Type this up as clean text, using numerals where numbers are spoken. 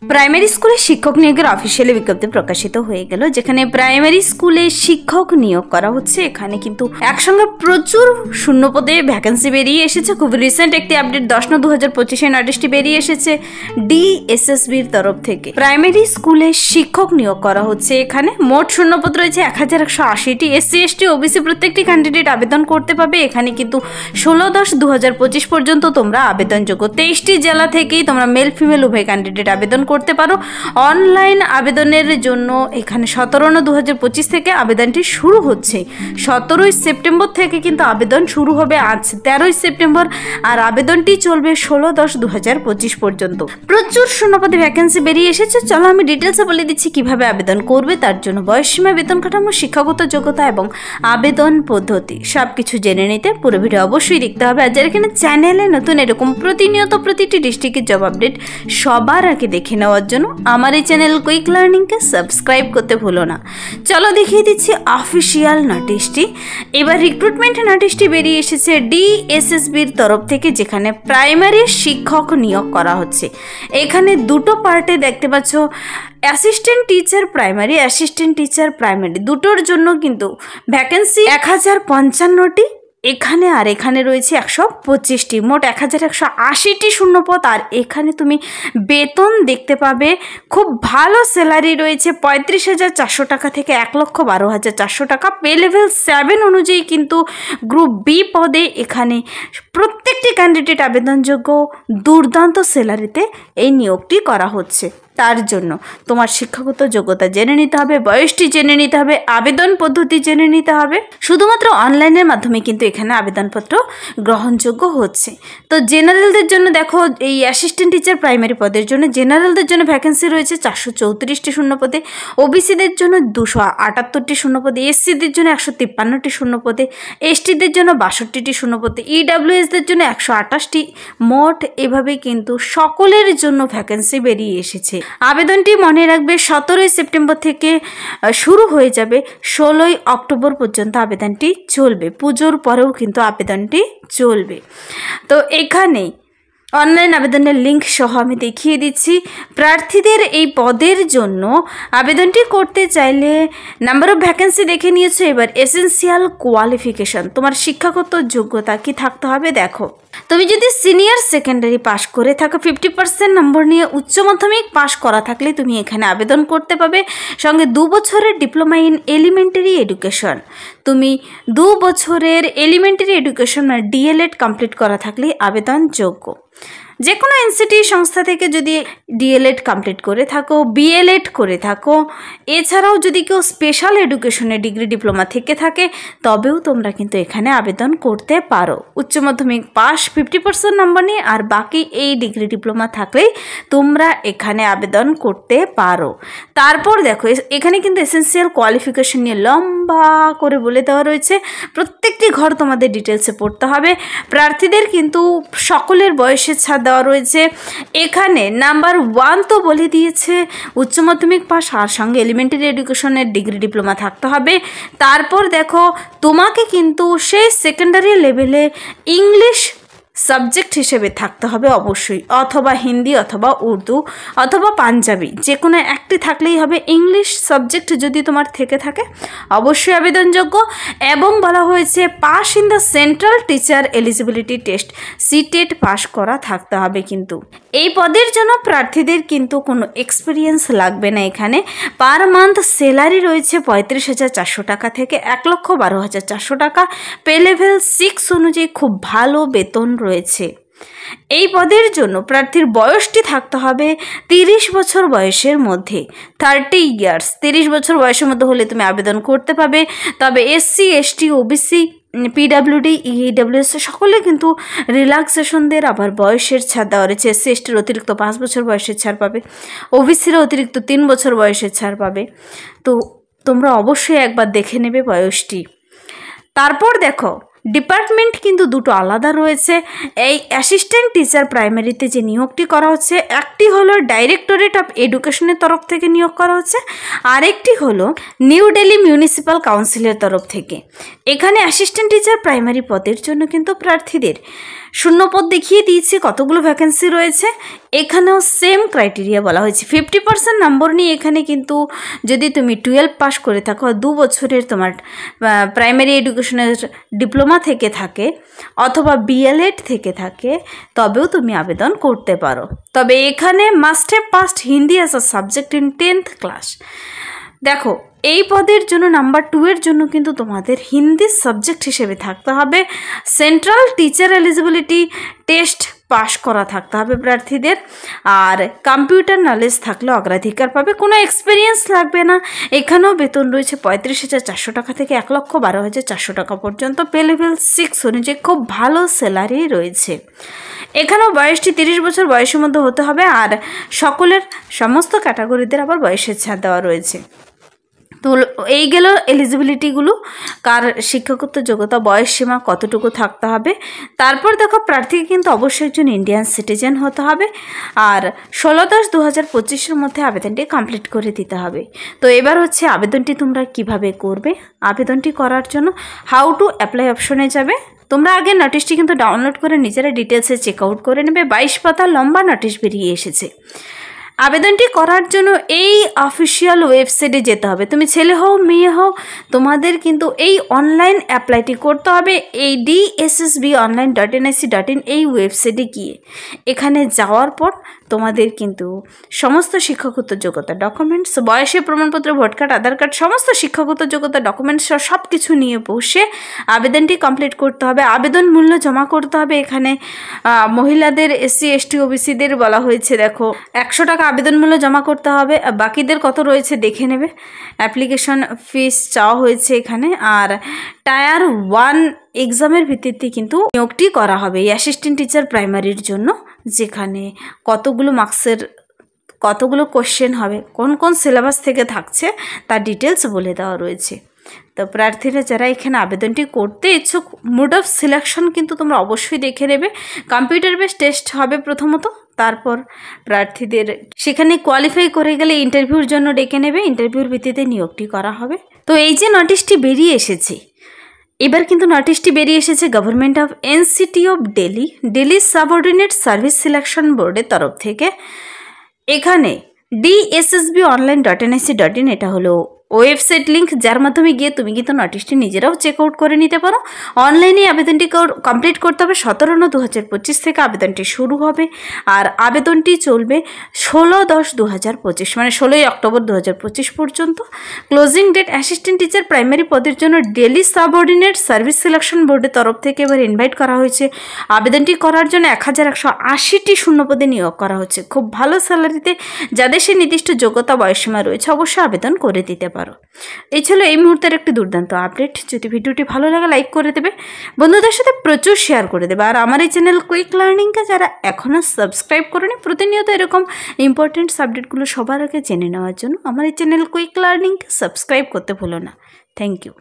Primary স্কুলে শিক্ষক নিয়োগের অফিসিয়ালি বিজ্ঞপ্তি প্রকাশিত হয়ে গেল, যেখানে প্রাইমারি স্কুলে শিক্ষক নিয়োগ করা হচ্ছে। এখানে কিন্তু একসঙ্গে প্রচুর শূন্যপদে ভ্যাকেন্সি বেরিয়ে এসেছে। খুব রিসেন্ট একটি আপডেট 10/9/2025 নোটিশটি বেরিয়ে এসেছে ডিএসএসবির তরফ থেকে। প্রাইমারি স্কুলে শিক্ষক নিয়োগ করা হচ্ছে। এখানে মোট শূন্যপদ রয়েছে 1180টি। এসসি এসটি ওবিসি প্রত্যেকটি ক্যান্ডিডেট আবেদন করতে পাবে। এখানে কিন্তু 16/10/2025 পর্যন্ত তোমরা আবেদনযোগ্য। 23টি জেলা থেকেই তোমরা মেল ফিমেল উভয় ক্যান্ডিডেট আবেদন করতে পারো। অনলাইন আবেদনের জন্য এখানে 17/9/2025 থেকে আবেদনটি শুরু হচ্ছে। 17ই সেপ্টেম্বর থেকে কিন্তু আবেদন শুরু হবে, আজ 13ই সেপ্টেম্বর, আর আবেদনটি চলবে 16/10/2025 পর্যন্ত। প্রচুর শূন্যপদে ভ্যাকেন্সি বেরিয়ে এসেছে। চলো আমি ডিটেলসে বলে দিচ্ছি কিভাবে আবেদন করবে। তার জন্য বয়সসীমা, বেতন কাঠামো, শিক্ষাগত যোগ্যতা এবং আবেদন পদ্ধতি সবকিছু জেনে নিতে পুরো ভিডিও অবশ্যই দেখতে হবে। আর যারা এখানে চ্যানেলে নতুন এরকম প্রতিনিয়ত প্রতিটি ডিস্ট্রিক্টের জব আপডেট সবার আগে দেখে নেওয়ার জন্য আমার এই চ্যানেল কুইক লার্নিংকে সাবস্ক্রাইব করতে ভুলো না। চলো দেখিয়ে দিচ্ছি অফিসিয়াল নোটিশটি। এবার রিক্রুটমেন্ট নোটিশটি বেরিয়ে এসেছে ডিএসএসবির তরফ থেকে, যেখানে প্রাইমারি শিক্ষক নিয়োগ করা হচ্ছে। এখানে দুটো পার্টে দেখতে পাচ্ছ, assistant teacher primary, assistant teacher primary দুটোর জন্য কিন্তু ভ্যাকেন্সি 1055টি। এখানে আর এখানে রয়েছে 125টি, মোট 1180টি শূন্যপদ। আর এখানে তুমি বেতন দেখতে পাবে, খুব ভালো স্যালারি রয়েছে 35,400 টাকা থেকে 1,12,400 টাকা। পে লেভেল 7 অনুযায়ী কিন্তু গ্রুপ বি পদে এখানে প্রত্যেকটি ক্যান্ডিডেট আবেদনযোগ্য। দুর্দান্ত স্যালারিতে এই নিয়োগটি করা হচ্ছে। তার জন্য তোমার শিক্ষাগত যোগ্যতা জেনে নিতে হবে, বয়সটি জেনে নিতে হবে, আবেদন পদ্ধতি জেনে নিতে হবে। শুধুমাত্র অনলাইনের মাধ্যমে কিন্তু এখানে আবেদনপত্র গ্রহণযোগ্য হচ্ছে। তো জেনারেলদের জন্য দেখো, এই অ্যাসিস্ট্যান্ট টিচার প্রাইমারি পদের জন্য জেনারেলদের জন্য ভ্যাকেন্সি রয়েছে 434টি শূন্যপদে, ওবিসিদের জন্য 278টি শূন্যপদে, এসসিদের জন্য 153টি শূন্যপদে, এসটিদের জন্য 62টি শূন্যপদে, ইডাব্লিউএসদের জন্য 128টি। মোট এভাবে কিন্তু সকলের জন্য ভ্যাকেন্সি বেরিয়ে এসেছে। আবেদনটি মনে রাখবে 17ই সেপ্টেম্বর থেকে শুরু হয়ে যাবে, 16ই অক্টোবর পর্যন্ত আবেদনটি চলবে। পুজোর পরেও কিন্তু আবেদনটি চলবে। তো এখানে অনলাইন আবেদনের লিঙ্ক সহ আমি দেখিয়ে দিচ্ছি। প্রার্থীদের এই পদের জন্য আবেদনটি করতে চাইলে নাম্বার অফ ভ্যাকেন্সি দেখে নিয়েছো। এবার এসেন্সিয়াল কোয়ালিফিকেশন, তোমার শিক্ষাগত যোগ্যতা কি থাকতে হবে দেখো। তুমি যদি সিনিয়র সেকেন্ডারি পাশ করে থাকো, 50% নম্বর নিয়ে উচ্চ মাধ্যমিক পাশ করা থাকলে তুমি এখানে আবেদন করতে পাবে। সঙ্গে 2 বছরের ডিপ্লোমা ইন এলিমেন্টারি এডুকেশন, তুমি 2 বছরের এলিমেন্টারি এডুকেশন আর ডিএলএড কমপ্লিট করা থাকলে আবেদনযোগ্য। যে কোনো এনসিটি সংস্থা থেকে যদি ডিএলএড কমপ্লিট করে থাকো, বিএলএড করে থাকো, এছাড়াও যদি কেউ স্পেশাল এডুকেশনে ডিগ্রি ডিপ্লোমা থেকে থাকে, তবেও তোমরা কিন্তু এখানে আবেদন করতে পারো। উচ্চ মাধ্যমিক পাস 50% নম্বর নিয়ে, আর বাকি এই ডিগ্রি ডিপ্লোমা থাকলেই তোমরা এখানে আবেদন করতে পারো। তারপর দেখো, এখানে কিন্তু এসেন্সিয়াল কোয়ালিফিকেশন নিয়ে লম্বা করে বলে দেওয়া রয়েছে। প্রত্যেকটি ঘর তোমাদের ডিটেলসে পড়তে হবে। প্রার্থীদের কিন্তু সকলের বয়সের ছাড় দেওয়া রয়েছে। এখানে নাম্বার 1 তো বলে দিয়েছে উচ্চ মাধ্যমিক পাস, আর সঙ্গে এলিমেন্টারি এডুকেশনের ডিগ্রি ডিপ্লোমা থাকতে হবে। তারপর দেখো, তোমাকে কিন্তু সেই সেকেন্ডারি লেভেলে ইংলিশ সাবজেক্ট হিসেবে থাকতে হবে অবশ্যই, অথবা হিন্দি অথবা উর্দু অথবা পাঞ্জাবি, যে কোনো একটি থাকলেই হবে। ইংলিশ সাবজেক্ট যদি তোমার থেকে থাকে অবশ্যই আবেদনযোগ্য। এবং বলা হয়েছে pass in the central teacher eligibility test, CTET pass করা থাকতে হবে। কিন্তু এই পদের জন্য প্রার্থীদের কিন্তু কোনো এক্সপিরিয়েন্স লাগবে না। এখানে পার মান্থ স্যালারি রয়েছে 35,400 টাকা থেকে 1,12,400 টাকা। পে লেভেল 6 অনুযায়ী খুব ভালো বেতন রয়েছে। এই পদের জন্য প্রার্থীর বয়সটি থাকতে হবে 30 বছর বয়সের মধ্যে, 30 ইয়ার্স। 30 বছর বয়সের মধ্যে হলে তুমি আবেদন করতে পাবে। তবে SC ST OBC PWD EWS সকলে কিন্তু রিল্যাক্সেশনদের আবার বয়সের ছাড় দেওয়া রয়েছে। এসসি এসটির অতিরিক্ত 5 বছর বয়সের ছাড় পাবে, ওবিসির অতিরিক্ত 3 বছর বয়সের ছাড় পাবে। তো তোমরা অবশ্যই একবার দেখে নেবে বয়সটি। তারপর দেখো, ডিপার্টমেন্ট কিন্তু দুটো আলাদা রয়েছে। এই অ্যাসিস্ট্যান্ট টিচার প্রাইমারিতে যে নিয়োগটি করা হচ্ছে, একটি হলো ডাইরেক্টরেট অফ এডুকেশনের তরফ থেকে নিয়োগ করা হচ্ছে, আরেকটি হলো নিউ দিল্লি মিউনিসিপ্যাল কাউন্সিলের তরফ থেকে। এখানে অ্যাসিস্ট্যান্ট টিচার প্রাইমারি পদের জন্য কিন্তু প্রার্থীদের শূন্যপদ দেখিয়ে দিয়েছি কতগুলো ভ্যাকেন্সি রয়েছে। এখানেও সেম ক্রাইটেরিয়া বলা হয়েছে। 50% নম্বর নিয়ে এখানে কিন্তু যদি তুমি 12 পাস করে থাকো, 2 বছরের তোমার প্রাইমারি এডুকেশনের ডিপ্লোমা থেকে থাকে অথবা BLED থেকে থাকে, তবেও তুমি আবেদন করতে পারো। তবে এখানে must have passed Hindi as a subject in 10th class. দেখো, এই পদের জন্য নাম্বার 2 এর জন্য কিন্তু তোমাদের হিন্দি সাবজেক্ট হিসেবে থাকতে হবে। সেন্ট্রাল টিচার এলিজিবিলিটি টেস্ট পাশ করা থাকতে হবে প্রার্থীদের। আর কম্পিউটার নলেজ থাকলে অগ্রাধিকার পাবে। কোনো এক্সপিরিয়েন্স লাগবে না। এখানেও বেতন রয়েছে 35,400 টাকা থেকে 1,12,400 টাকা পর্যন্ত। পে লেভেল 6 অনুযায়ী খুব ভালো স্যালারি রয়েছে। এখানেও বয়সটি 30 বছর বয়সের মধ্যে হতে হবে। আর সকলের সমস্ত ক্যাটাগরিদের আবার বয়সের ছাড় দেওয়া রয়েছে। তো এই গেল এলিজিবিলিটিগুলো, কার শিক্ষাগত যোগ্যতা, বয়স সীমা কতটুকু থাকতে হবে। তারপর দেখো, প্রার্থীকে কিন্তু অবশ্যই একজন ইন্ডিয়ান সিটিজেন হতে হবে আর 16/10/2025-এর মধ্যে আবেদনটি কমপ্লিট করে দিতে হবে। তো এবার হচ্ছে আবেদনটি তোমরা কিভাবে করবে। আবেদনটি করার জন্য হাউ টু অ্যাপ্লাই অপশনে যাবে। তোমরা আগে নোটিশটি কিন্তু ডাউনলোড করে নিজেরা ডিটেলসে চেক আউট করে নেবে। 22 পাতা লম্বা নোটিশ বেরিয়ে এসেছে। আবেদনটি করার জন্য এই অফিসিয়াল ওয়েবসাইটে যেতে হবে। তুমি ছেলে হও মেয়ে হও, তোমাদের কিন্তু এই অনলাইন অ্যাপ্লাইটি করতে হবে। এই DSSBonline.nic.in এই ওয়েবসাইটে গিয়ে এখানে যাওয়ার পর তোমাদের কিন্তু সমস্ত শিক্ষাগত যোগ্যতা ডকুমেন্টস, বয়সের প্রমাণপত্র, ভোট কার্ড, আধার কার্ড, সমস্ত শিক্ষাগত যোগ্যতা ডকুমেন্টস সব কিছু নিয়ে বসে আবেদনটি কমপ্লিট করতে হবে। আবেদন মূল্য জমা করতে হবে। এখানে মহিলাদের, SC ST OBCদের বলা হয়েছে, দেখো 100 টাকা আবেদন মূল্য জমা করতে হবে। বাকিদের কত রয়েছে দেখে নেবে। অ্যাপ্লিকেশন ফিস চাওয়া হয়েছে এখানে। আর টায়ার 1 এক্সামের ভিত্তিতে কিন্তু নিয়োগটি করা হবে এই অ্যাসিস্ট্যান্ট টিচার প্রাইমারির জন্য, যেখানে কতগুলো মার্কসের কতগুলো কোশ্চেন হবে, কোন কোন সিলেবাস থেকে থাকছে তার ডিটেলস বলে দেওয়া রয়েছে। তো প্রার্থীরা যারা এখানে আবেদনটি করতে ইচ্ছুক, মোড অফ সিলেকশন কিন্তু তোমরা অবশ্যই দেখে নেবে। কম্পিউটার বেস টেস্ট হবে প্রথমত, তারপর প্রার্থীদের সেখানে কোয়ালিফাই করে গেলে ইন্টারভিউর জন্য ডেকে নেবে। ইন্টারভিউর ভিত্তিতে নিয়োগটি করা হবে। তো এই যে নোটিশটি বেরিয়ে এসেছে, এবার কিন্তু নোটিশটি বেরিয়ে এসেছে government of NCT of Delhi subordinate service selection বোর্ডের তরফ থেকে। এখানে DSSBonline.nic.in এটা হলো ওয়েবসাইট লিঙ্ক, যার মাধ্যমে গিয়ে তুমি কিন্তু নোটিশটি নিজেরাও চেক আউট করে নিতে পারো। অনলাইনে আবেদনটি কমপ্লিট করতে হবে। 17/9/2025 থেকে আবেদনটি শুরু হবে আর আবেদনটি চলবে 16/10/2025 মানে 16ই অক্টোবর 2025 পর্যন্ত। Closing date assistant teacher primary পদের জন্য দিল্লি সাবঅর্ডিনেট সার্ভিস সিলেকশন বোর্ডের তরফ থেকে এবার ইনভাইট করা হয়েছে। আবেদনটি করার জন্য 1180টি শূন্যপদে নিয়োগ করা হচ্ছে খুব ভালো স্যালারিতে। যাদের সে নির্দিষ্ট যোগ্যতা বয়সীমা রয়েছে অবশ্যই আবেদন করে দিতে পারো। এই ছিল এই মুহূর্তের একটি দুর্দান্ত আপডেট। যদি ভিডিওটি ভালো লাগে লাইক করে দেবে, বন্ধুদের সাথে প্রচুর শেয়ার করে দেবে। আর আমার এই চ্যানেল কুইক লার্নিংকে যারা এখনও সাবস্ক্রাইব করেনি, প্রতিনিয়ত এরকম ইম্পর্টেন্ট সাবজেক্টগুলো সবার আগে জেনে নেওয়ার জন্য আমার এই চ্যানেল কুইক লার্নিংকে সাবস্ক্রাইব করতে ভুলো না। Thank you.